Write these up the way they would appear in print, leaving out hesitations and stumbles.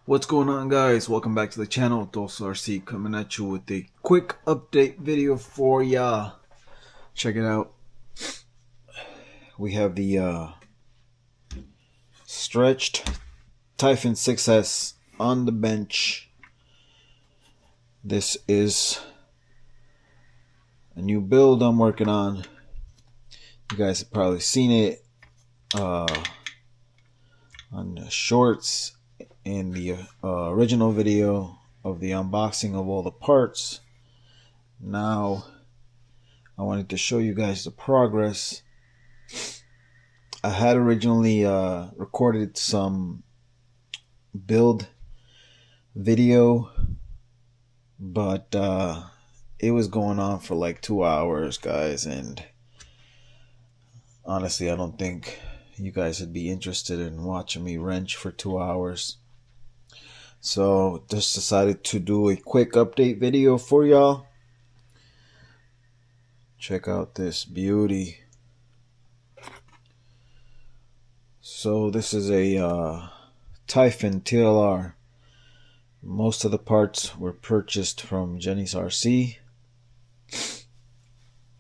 What's going on, guys? Welcome back to the channel. RC coming at you with a quick update video for ya. Check it out. We have the stretched Typhon 6S on the bench. This is a new build I'm working on. You guys have probably seen it on the shorts in the original video of the unboxing of all the parts. Now I wanted to show you guys the progress. I had originally recorded some build video, but it was going on for like 2 hours, guys, and honestly I don't think you guys would be interested in watching me wrench for 2 hours. So just decided to do a quick update video for y'all. Check out this beauty. So this is a Typhon TLR. Most of the parts were purchased from Jenny's RC,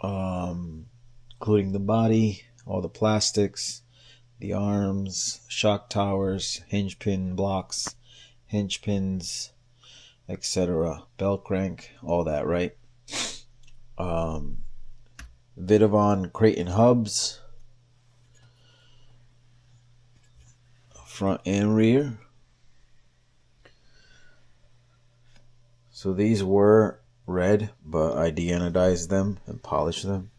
including the body, all the plastics, the arms, shock towers, hinge pin blocks, hinge pins, etc., bell crank, all that, right? Vidavon crate and hubs, front and rear. So these were red, but I de-anodized them and polished them.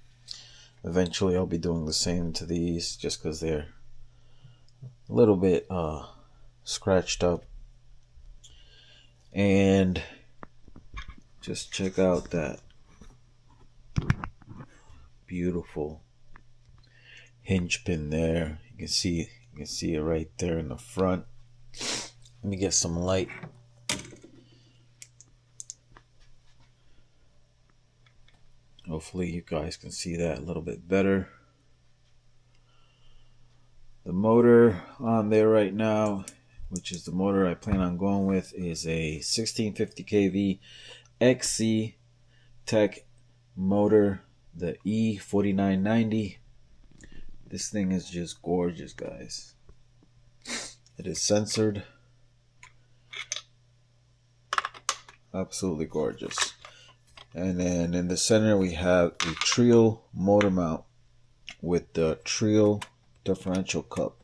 Eventually I'll be doing the same to these just because they're a little bit scratched up. And just check out that beautiful hinge pin there. You can see it right there in the front. Let me get some light. Hopefully you guys can see that a little bit better. The motor on there right now, which is the motor I plan on going with, is a 1650 kV XC Tech motor, the E4990. This thing is just gorgeous, guys. It is censored. Absolutely gorgeous. And then in the center we have the Trio motor mount with the Trio differential cup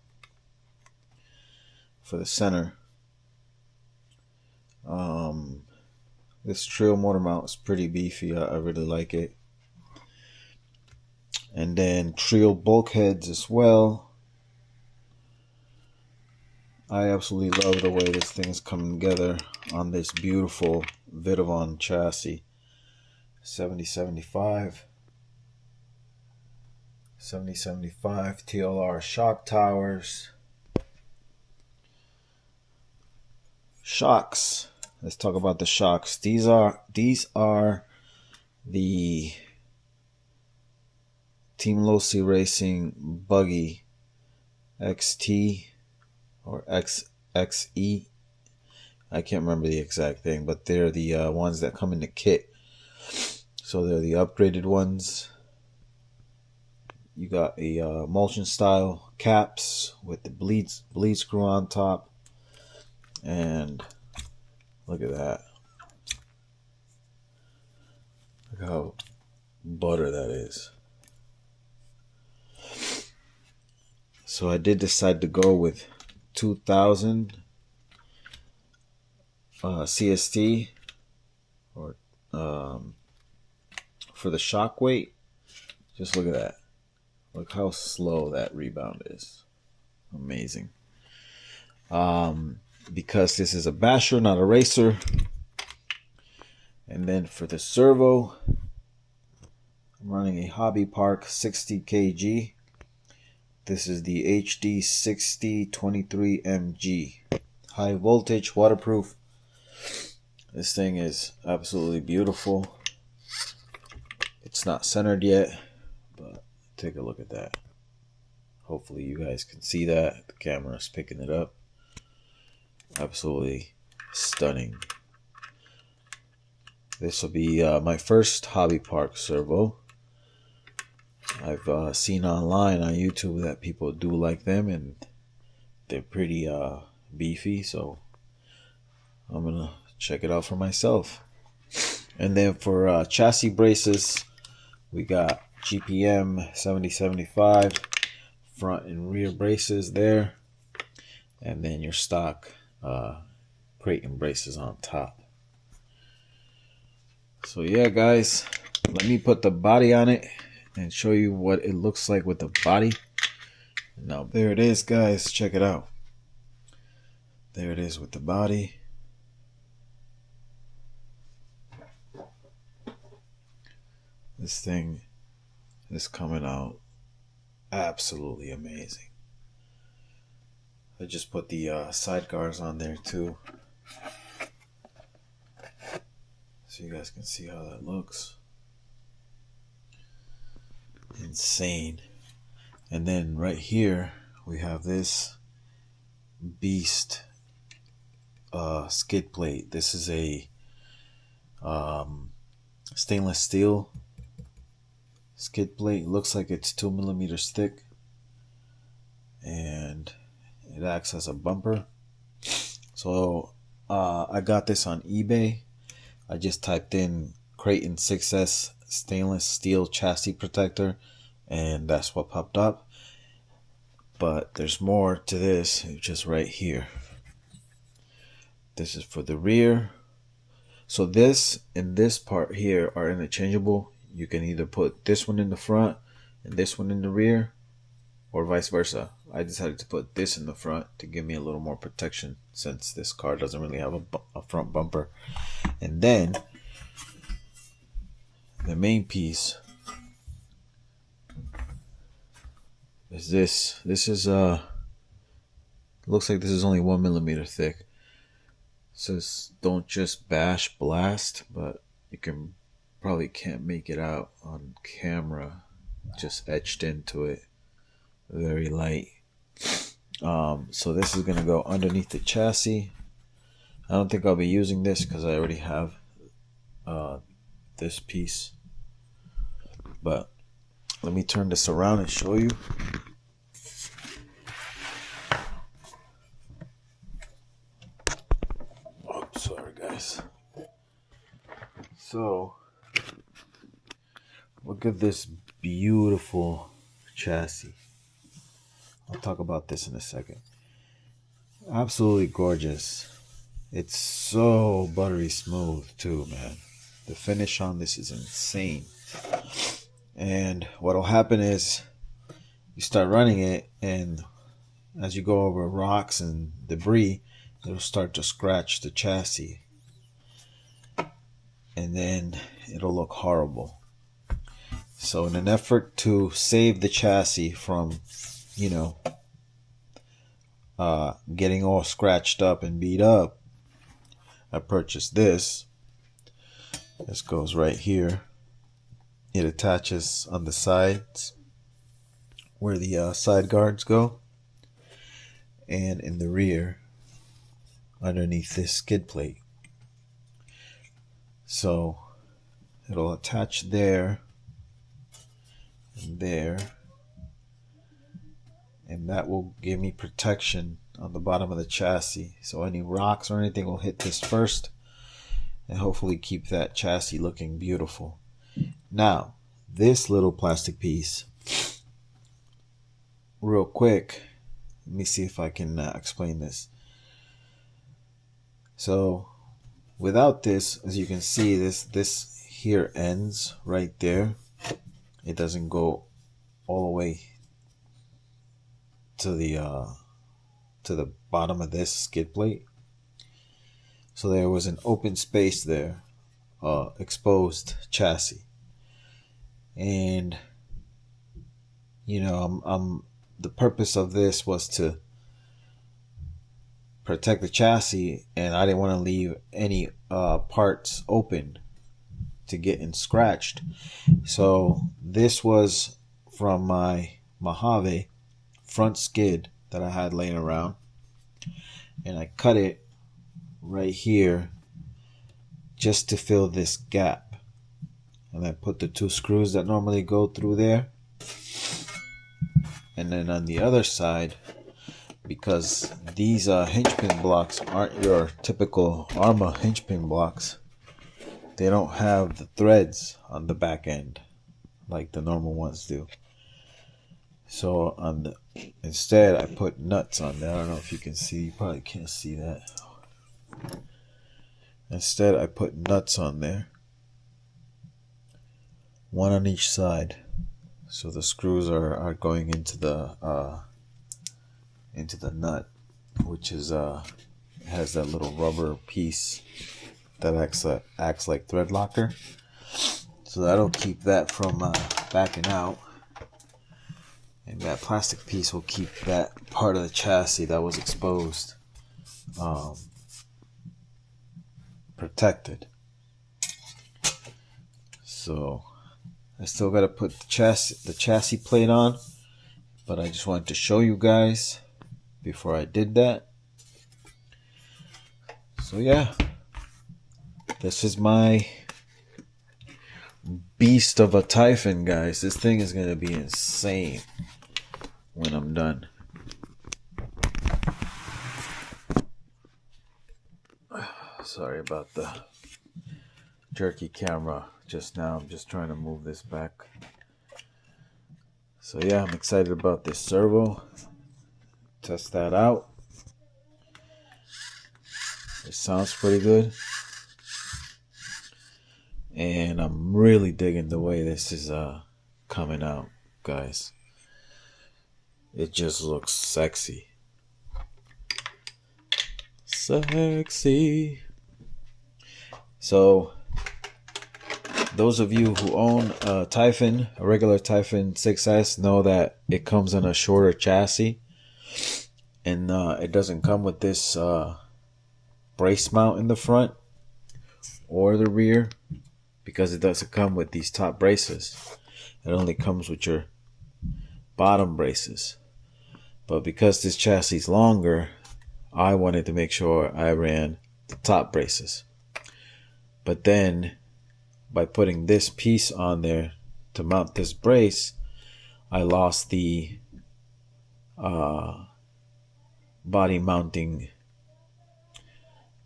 for the center. This Trio motor mount is pretty beefy. I really like it. And then Trio bulkheads as well. I absolutely love the way this thing is coming together on this beautiful Vidavon chassis. 7075 TLR shock towers. Shocks. Let's talk about the shocks. These are the Team Losi Racing Buggy XT or XXE. I can't remember the exact thing, but they're the ones that come in the kit. So they're the upgraded ones. You got a emulsion style caps with the bleed screw on top, and look at that. Look how butter that is. So I did decide to go with 2000 CST or for the shock weight. Just look at that. Look how slow that rebound is. Amazing. Because this is a basher, not a racer. And then for the servo, I'm running a Hobby Park 60 kg. This is the HD 6023MG. High voltage, waterproof. This thing is absolutely beautiful. It's not centered yet, but take a look at that. Hopefully you guys can see that. The camera is picking it up. Absolutely stunning. This will be my first hobby park servo. I've seen online on YouTube that people do like them, and they're pretty beefy, so I'm gonna check it out for myself. And then for chassis braces, we got GPM 7075 front and rear braces there, and then your stock Creighton braces on top. So yeah, guys, let me put the body on it and show you what it looks like with the body. Now there it is, guys. Check it out. There it is with the body. This thing is coming out absolutely amazing. I just put the sidecars on there too, so you guys can see how that looks. Insane. And then right here we have this beast skid plate. This is a stainless steel skid plate. It looks like it's 2 millimeters thick, and it acts as a bumper. So I got this on eBay. I just typed in Creighton 6S stainless steel chassis protector, and that's what popped up. But there's more to this. It's just right here. This is for the rear. So this and this part here are interchangeable. You can either put this one in the front and this one in the rear, or vice versa. I decided to put this in the front to give me a little more protection, since this car doesn't really have a front bumper. And then the main piece is this. This is looks like this is only 1 millimeter thick. It says don't just bash, blast, but you probably can't make it out on camera. Just etched into it, very light. So this is gonna go underneath the chassis. I don't think I'll be using this because I already have this piece. But let me turn this around and show you. Oh, sorry guys. So look at this beautiful chassis. I'll talk about this in a second. Absolutely gorgeous. It's so buttery smooth too, man. The finish on this is insane. And what'll happen is you start running it, and as you go over rocks and debris, it'll start to scratch the chassis, and then it'll look horrible. So in an effort to save the chassis from, getting all scratched up and beat up, I purchased this. This goes right here. It attaches on the sides where the side guards go, and in the rear underneath this skid plate. So it'll attach there and there, and that will give me protection on the bottom of the chassis. So any rocks or anything will hit this first, and hopefully keep that chassis looking beautiful. Now, this little plastic piece, real quick, let me see if I can explain this. So, without this, as you can see, this here ends right there. It doesn't go all the way to the bottom of this skid plate. So there was an open space there, exposed chassis. And the purpose of this was to protect the chassis, and I didn't want to leave any parts open to get scratched. So this was from my Mojave front skid that I had laying around, and I cut it right here just to fill this gap. And I put the 2 screws that normally go through there. And then on the other side, because these hinge pin blocks aren't your typical Arma hinge pin blocks, they don't have the threads on the back end like the normal ones do. So instead I put nuts on there. I don't know if you can see, you probably can't see that. Instead I put nuts on there, one on each side, so the screws are going into the nut, which is has that little rubber piece that acts like thread locker, so that'll keep that from backing out, and that plastic piece will keep that part of the chassis that was exposed protected. So I still got to put the chassis plate on, but I just wanted to show you guys before I did that. So yeah, this is my beast of a Typhon, guys. This thing is gonna be insane when I'm done. Sorry about the jerky camera just now. I'm just trying to move this back. So yeah, I'm excited about this servo. Test that out. It sounds pretty good. And I'm really digging the way this is coming out, guys. It just looks sexy. Sexy. So those of you who own a Typhon, a regular Typhon 6S, know that it comes on a shorter chassis, and it doesn't come with this brace mount in the front or the rear, because it doesn't come with these top braces. It only comes with your bottom braces. But because this chassis is longer, I wanted to make sure I ran the top braces. But then by putting this piece on there to mount this brace, I lost the body mounting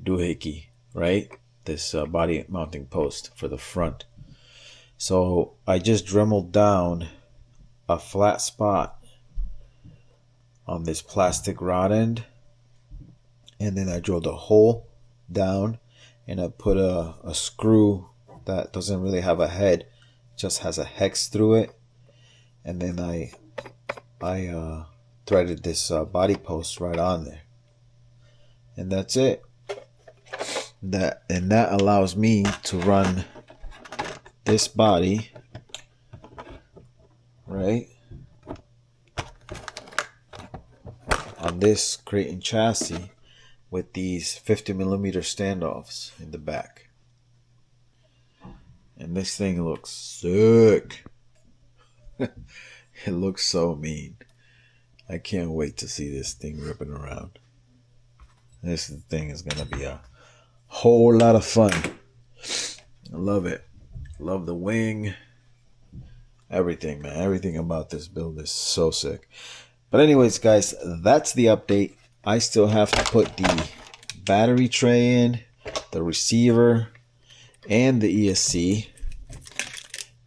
doohickey, right? This body mounting post for the front. So I just dremeled down a flat spot on this plastic rod end, and then I drilled a hole down, and I put a screw that doesn't really have a head, just has a hex through it, and then I threaded this body post right on there, and that's it. That allows me to run this body right on this Creighton chassis with these 50mm standoffs in the back. And this thing looks sick. It looks so mean. I can't wait to see this thing ripping around. This thing is going to be a whole lot of fun. I love it. Love the wing. Everything, man. Everything about this build is so sick. But anyways, guys, that's the update. I still have to put the battery tray in, the receiver, and the ESC.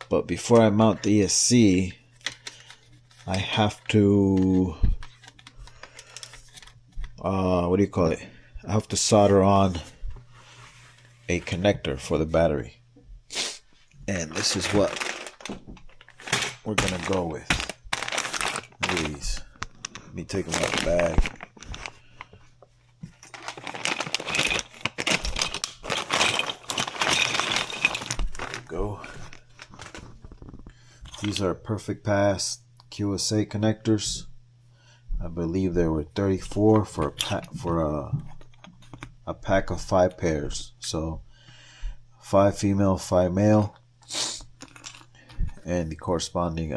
But before I mount the ESC, I have to what do you call it? I have to solder on a connector for the battery. And this is what we're gonna go with. These. Let me take them out of the bag. There we go. These are Perfect Pass QSA connectors. I believe there were 34 for a pack of 5 pairs. So 5 female, 5 male, and the corresponding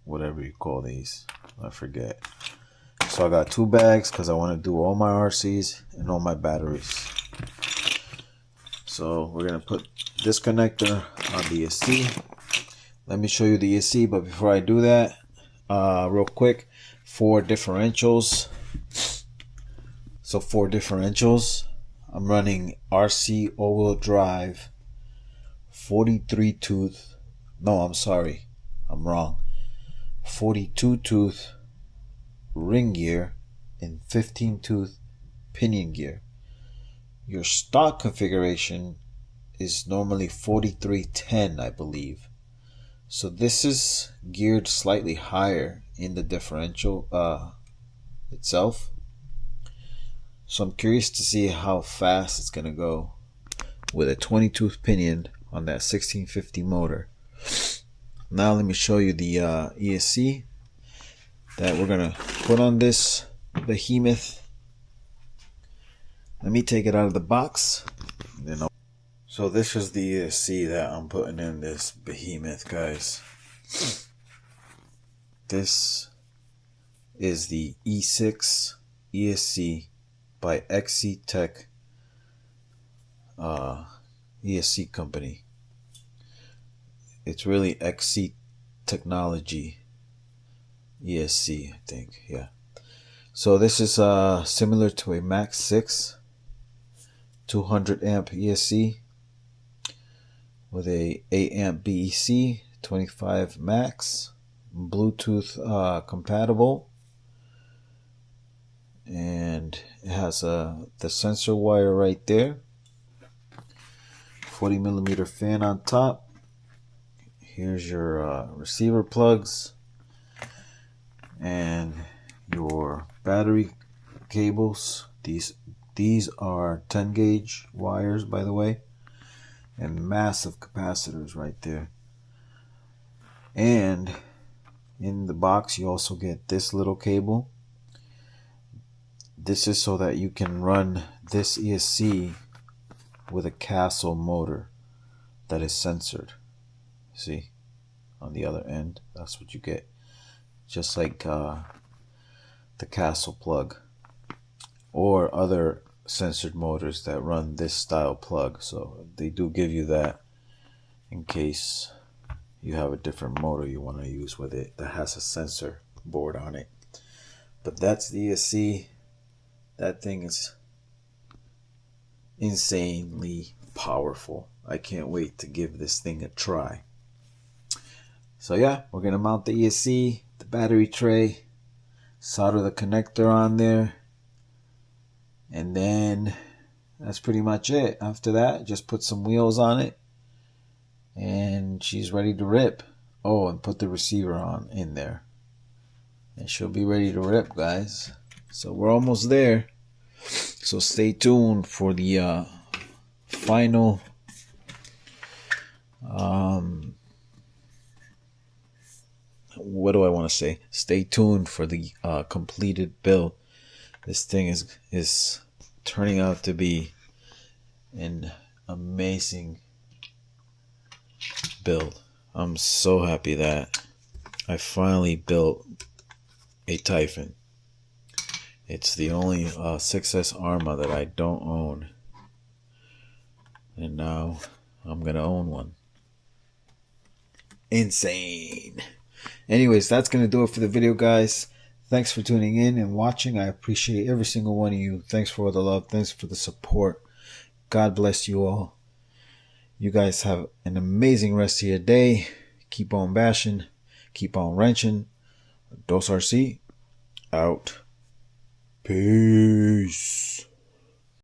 whatever you call these, I forget. So I got 2 bags because I want to do all my RCs and all my batteries. So we're going to put this connector on the ESC. Let me show you the ESC, but before I do that, real quick, 4 differentials. So 4 differentials. I'm running RC all-wheel drive, 43 tooth. No, I'm sorry. I'm wrong. 42 tooth ring gear and 15 tooth pinion gear. Your stock configuration is normally 4310, I believe. So this is geared slightly higher in the differential itself. So I'm curious to see how fast it's going to go with a 20 tooth pinion on that 1650 motor. Now let me show you the ESC that we're going to put on this behemoth. Let me take it out of the box. So this is the ESC that I'm putting in this behemoth, guys. This is the E6 ESC by XC Tech ESC company. It's really XC Technology ESC, I think. Yeah. So this is similar to a Max 6 200 amp ESC with a 8 amp BEC, 25 max, Bluetooth compatible, and it has the sensor wire right there, 40 millimeter fan on top. Here's your receiver plugs and your battery cables. These are 10 gauge wires, by the way, and massive capacitors right there. And in the box you also get this little cable. This is so that you can run this ESC with a Castle motor that is censored. See, on the other end, that's what you get, just like the Castle plug or other censored motors that run this style plug. So they do give you that in case you have a different motor you want to use with it that has a sensor board on it. But that's the ESC. That thing is insanely powerful. I can't wait to give this thing a try. So yeah, we're gonna mount the ESC, the battery tray, solder the connector on there, and then that's pretty much it. After that, just put some wheels on it and she's ready to rip. Oh, and put the receiver on in there and she'll be ready to rip, guys. So we're almost there. So stay tuned for the final what do I want to say? Stay tuned for the completed build. This thing is turning out to be an amazing build. I'm so happy that I finally built a Typhon. It's the only 6S Arma that I don't own, and now I'm gonna own one. Insane. Anyways, that's gonna do it for the video, guys. Thanks for tuning in and watching. I appreciate every single one of you. Thanks for all the love. Thanks for the support. God bless you all. You guys have an amazing rest of your day. Keep on bashing. Keep on wrenching. Dos RC out. Peace.